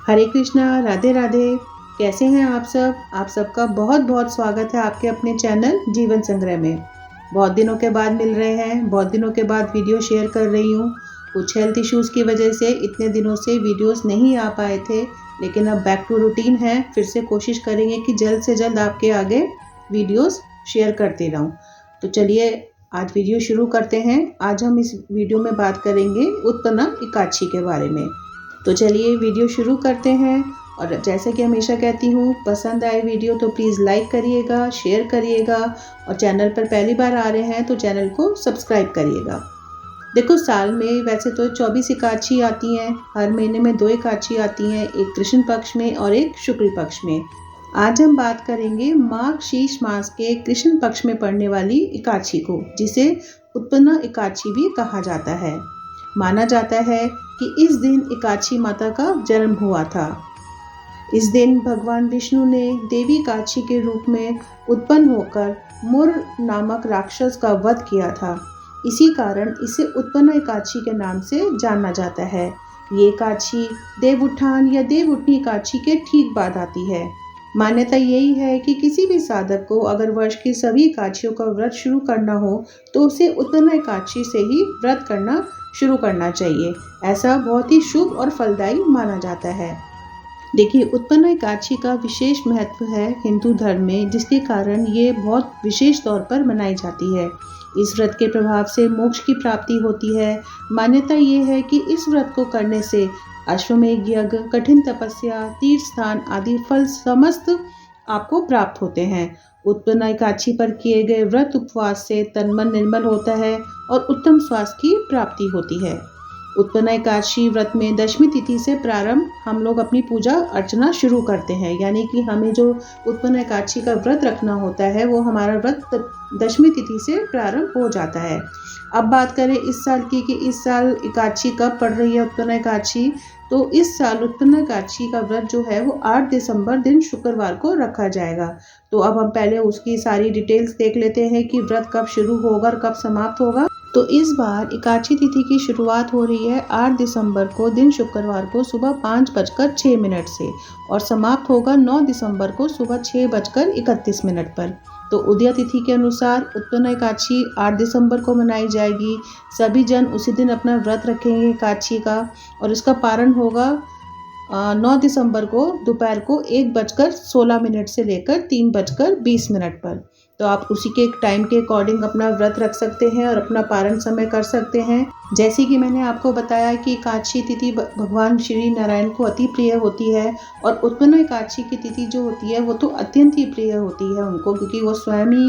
हरे कृष्णा, राधे राधे। कैसे हैं आप सब? आप सबका बहुत बहुत स्वागत है आपके अपने चैनल जीवन संग्रह में। बहुत दिनों के बाद मिल रहे हैं, बहुत दिनों के बाद वीडियो शेयर कर रही हूँ। कुछ हेल्थ इश्यूज़ की वजह से इतने दिनों से वीडियोस नहीं आ पाए थे, लेकिन अब बैक टू रूटीन है। फिर से कोशिश करेंगे कि जल्द से जल्द आपके आगे वीडियोस शेयर करती रहूँ। तो चलिए आज वीडियो शुरू करते हैं। आज हम इस वीडियो में बात करेंगे उत्पन्ना एकादशी के बारे में। तो चलिए वीडियो शुरू करते हैं। और जैसे कि हमेशा कहती हूँ, पसंद आए वीडियो तो प्लीज़ लाइक करिएगा, शेयर करिएगा, और चैनल पर पहली बार आ रहे हैं तो चैनल को सब्सक्राइब करिएगा। देखो, साल में वैसे तो 24 एकादशी आती हैं। हर महीने में 2 एकादशी आती हैं, एक कृष्ण पक्ष में और एक शुक्ल पक्ष में। आज हम बात करेंगे माघ शीर्ष मास के कृष्ण पक्ष में पड़ने वाली एकादशी को, जिसे उत्पन्ना एकादशी भी कहा जाता है। माना जाता है कि इस दिन एकादशी माता का जन्म हुआ था। इस दिन भगवान विष्णु ने देवी एकादशी के रूप में उत्पन्न होकर मुर नामक राक्षस का वध किया था। इसी कारण इसे उत्पन्ना एकादशी के नाम से जाना जाता है। ये एकादशी देव उत्थान या देव उठनी एकादशी के ठीक बाद आती है। मान्यता यही है कि किसी भी साधक को अगर वर्ष की सभी एकादशियों का व्रत शुरू करना हो तो उसे उत्पन्ना एकादशी से ही व्रत करना शुरू करना चाहिए। ऐसा बहुत ही शुभ और फलदायी माना जाता है। देखिए, उत्पन्ना एकादशी का विशेष महत्व है हिंदू धर्म में, जिसके कारण ये बहुत विशेष तौर पर मनाई जाती है। इस व्रत के प्रभाव से मोक्ष की प्राप्ति होती है। मान्यता ये है कि इस व्रत को करने से अश्वमेध यज्ञ, कठिन तपस्या, तीर्थ स्थान आदि फल समस्त आपको प्राप्त होते हैं। उत्पन्ना एकादशी पर किए गए व्रत उपवास से तन मन निर्मल होता है और उत्तम स्वास्थ्य की प्राप्ति होती है। उत्पन्ना एकादशी व्रत में दशमी तिथि से प्रारंभ हम लोग अपनी पूजा अर्चना शुरू करते हैं, यानी कि हमें जो उत्पन्ना एकादशी का व्रत रखना होता है वो हमारा व्रत दशमी तिथि से प्रारंभ हो जाता है। अब बात करें इस साल की कि इस साल एकादशी कब पड़ रही है उत्पन्ना एकादशी, तो इस साल उत्पन्ना एकादशी का व्रत जो है वो 8 दिसंबर दिन शुक्रवार को रखा जाएगा। तो अब हम पहले उसकी सारी डिटेल्स देख लेते हैं कि व्रत कब शुरू होगा और कब समाप्त होगा। तो इस बार एकादशी तिथि की शुरुआत हो रही है 8 दिसंबर को दिन शुक्रवार को सुबह 5:06 से, और समाप्त होगा 9 दिसंबर को सुबह 6:31 पर। तो उदय तिथि के अनुसार उत्पन्ना एकादशी 8 दिसंबर को मनाई जाएगी। सभी जन उसी दिन अपना व्रत रखेंगे एकादशी का, और इसका पारण होगा 9 दिसंबर को दोपहर को 1:16 से लेकर 3:20 पर। तो आप उसी के टाइम के अकॉर्डिंग अपना व्रत रख सकते हैं और अपना पारण समय कर सकते हैं। जैसे कि मैंने आपको बताया कि एकादशी तिथि भगवान श्री नारायण को अति प्रिय होती है, और उत्पन्ना एकादशी की तिथि जो होती है वो तो अत्यंत ही प्रिय होती है उनको, क्योंकि वो स्वयं ही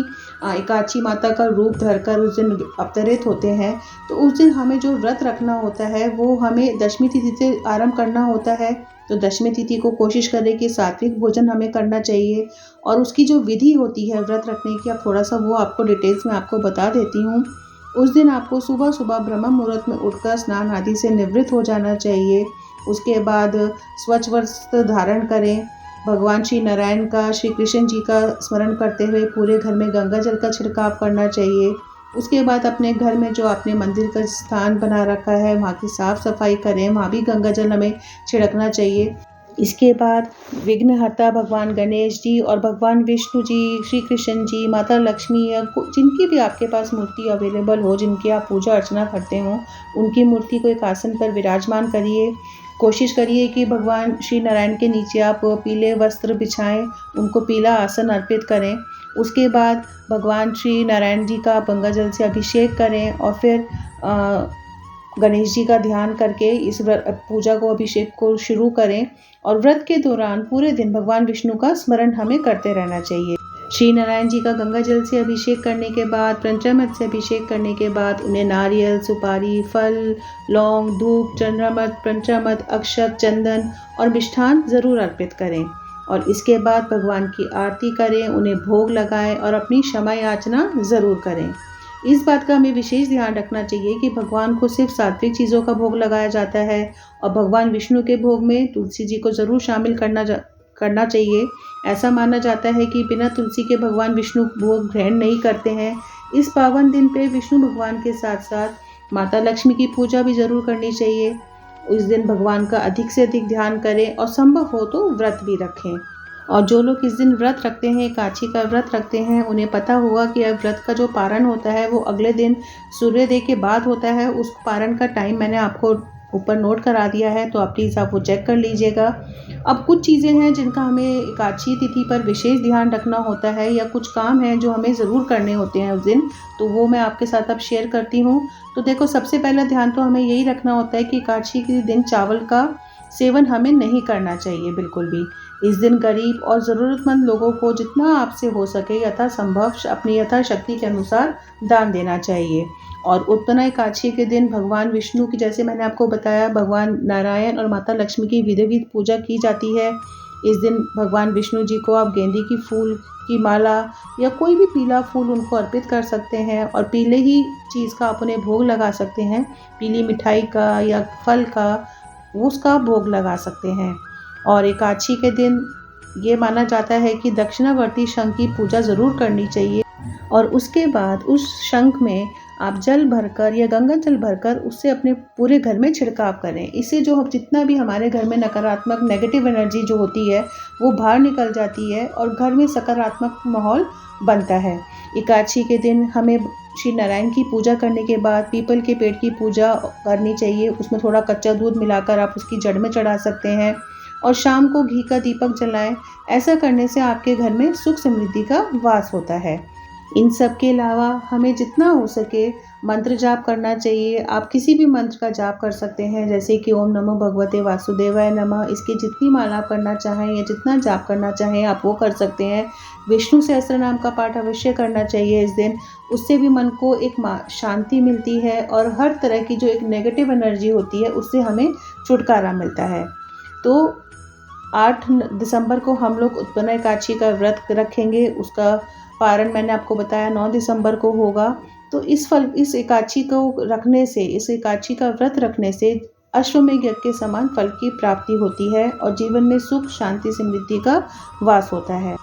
एकादशी माता का रूप धरकर उस दिन अवतरित होते हैं। तो उस दिन हमें जो व्रत रखना होता है वो हमें दशमी तिथि से आरंभ करना होता है। तो दशमी तिथि को कोशिश करें कि सात्विक भोजन हमें करना चाहिए, और उसकी जो विधि होती है व्रत रखने की, अब थोड़ा सा वो आपको डिटेल्स में आपको बता देती हूँ। उस दिन आपको सुबह सुबह ब्रह्म मुहूर्त में उठकर स्नान आदि से निवृत्त हो जाना चाहिए। उसके बाद स्वच्छ वस्त्र धारण करें। भगवान श्री नारायण का, श्री कृष्ण जी का स्मरण करते हुए पूरे घर में गंगा जल का छिड़काव करना चाहिए। उसके बाद अपने घर में जो आपने मंदिर का स्थान बना रखा है वहाँ की साफ़ सफाई करें, वहाँ भी गंगा जल हमें छिड़कना चाहिए। इसके बाद विघ्नहर्ता भगवान गणेश जी और भगवान विष्णु जी, श्री कृष्ण जी, माता लक्ष्मी, या जिनकी भी आपके पास मूर्ति अवेलेबल हो, जिनकी आप पूजा अर्चना करते हो, उनकी मूर्ति को एक आसन पर विराजमान करिए। कोशिश करिए कि भगवान श्री नारायण के नीचे आप पीले वस्त्र बिछाएं, उनको पीला आसन अर्पित करें। उसके बाद भगवान श्री नारायण जी का गंगा जल से अभिषेक करें, और फिर गणेश जी का ध्यान करके इस पूजा को, अभिषेक को शुरू करें। और व्रत के दौरान पूरे दिन भगवान विष्णु का स्मरण हमें करते रहना चाहिए। श्री नारायण जी का गंगा जल से अभिषेक करने के बाद, पंचामृत से अभिषेक करने के बाद उन्हें नारियल, सुपारी, फल, लौंग, धूप, चंद्रामृत, पंचामृत, अक्षत, चंदन और मिष्ठान ज़रूर अर्पित करें। और इसके बाद भगवान की आरती करें, उन्हें भोग लगाएं और अपनी क्षमा याचना ज़रूर करें। इस बात का हमें विशेष ध्यान रखना चाहिए कि भगवान को सिर्फ सात्विक चीज़ों का भोग लगाया जाता है, और भगवान विष्णु के भोग में तुलसी जी को ज़रूर शामिल करना चाहिए। ऐसा माना जाता है कि बिना तुलसी के भगवान विष्णु भोग ग्रहण नहीं करते हैं। इस पावन दिन पे विष्णु भगवान के साथ साथ माता लक्ष्मी की पूजा भी ज़रूर करनी चाहिए। उस दिन भगवान का अधिक से अधिक ध्यान करें और संभव हो तो व्रत भी रखें। और जो लोग इस दिन व्रत रखते हैं, एकादशी का व्रत रखते हैं, उन्हें पता होगा कि अब व्रत का जो पारण होता है वो अगले दिन सूर्योदय के बाद होता है। उस पारण का टाइम मैंने आपको ऊपर नोट करा दिया है, तो आप प्लीज़ आप वो चेक कर लीजिएगा। अब कुछ चीज़ें हैं जिनका हमें एकादशी तिथि पर विशेष ध्यान रखना होता है, या कुछ काम हैं जो हमें ज़रूर करने होते हैं उस दिन, तो वो मैं आपके साथ अब शेयर करती हूँ। तो देखो, सबसे पहला ध्यान तो हमें यही रखना होता है कि एकादशी के दिन चावल का सेवन हमें नहीं करना चाहिए बिल्कुल भी। इस दिन गरीब और ज़रूरतमंद लोगों को जितना आपसे हो सके यथासंभव अपनी यथाशक्ति के अनुसार दान देना चाहिए। और उत्पन्ना एकादशी के दिन भगवान विष्णु की, जैसे मैंने आपको बताया, भगवान नारायण और माता लक्ष्मी की विधिवत पूजा की जाती है। इस दिन भगवान विष्णु जी को आप गेंदे की फूल की माला या कोई भी पीला फूल उनको अर्पित कर सकते हैं, और पीले ही चीज़ का आप उन्हें भोग लगा सकते हैं। पीली मिठाई का या फल का उसका भोग लगा सकते हैं। और एकादशी के दिन ये माना जाता है कि दक्षिणावर्ती शंख की पूजा ज़रूर करनी चाहिए, और उसके बाद उस शंख में आप जल भरकर या गंगा जल भरकर उससे अपने पूरे घर में छिड़काव करें। इससे जो हम जितना भी हमारे घर में नकारात्मक नेगेटिव एनर्जी जो होती है वो बाहर निकल जाती है और घर में सकारात्मक माहौल बनता है। एकादशी के दिन हमें श्री नारायण की पूजा करने के बाद पीपल के पेड़ की पूजा करनी चाहिए। उसमें थोड़ा कच्चा दूध मिलाकर आप उसकी जड़ में चढ़ा सकते हैं, और शाम को घी का दीपक जलाएं। ऐसा करने से आपके घर में सुख समृद्धि का वास होता है। इन सब के अलावा हमें जितना हो सके मंत्र जाप करना चाहिए। आप किसी भी मंत्र का जाप कर सकते हैं, जैसे कि ओम नमो भगवते वासुदेवाय नमः। इसकी जितनी माला करना चाहें या जितना जाप करना चाहें आप वो कर सकते हैं। विष्णु सहस्त्र नाम का पाठ अवश्य करना चाहिए इस दिन। उससे भी मन को एक शांति मिलती है, और हर तरह की जो एक नेगेटिव एनर्जी होती है उससे हमें छुटकारा मिलता है। तो 8 दिसंबर को हम लोग उत्पन्ना एकादशी का व्रत रखेंगे। उसका पारण मैंने आपको बताया 9 दिसंबर को होगा। तो इस एकादशी को रखने से, इस एकादशी का व्रत रखने से अश्वमेध यज्ञ के समान फल की प्राप्ति होती है, और जीवन में सुख शांति समृद्धि का वास होता है।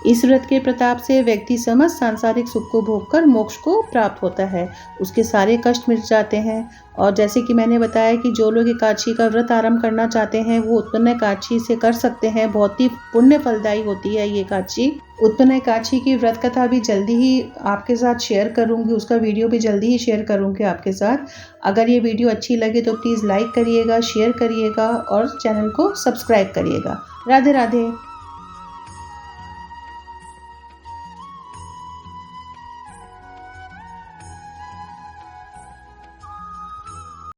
इस व्रत के प्रताप से व्यक्ति समस्त सांसारिक सुख को भोगकर मोक्ष को प्राप्त होता है। उसके सारे कष्ट मिट जाते हैं। और जैसे कि मैंने बताया कि जो लोग एकादशी का व्रत आरंभ करना चाहते हैं वो उत्पन्ना एकादशी से कर सकते हैं। बहुत ही पुण्य फलदायी होती है ये एकादशी। उत्पन्ना एकादशी की व्रत कथा भी जल्दी ही आपके साथ शेयर करूंगी, उसका वीडियो भी जल्दी ही शेयर करूंगी आपके साथ। अगर ये वीडियो अच्छी लगे तो प्लीज़ लाइक करिएगा, शेयर करिएगा और चैनल को सब्सक्राइब करिएगा। राधे राधे।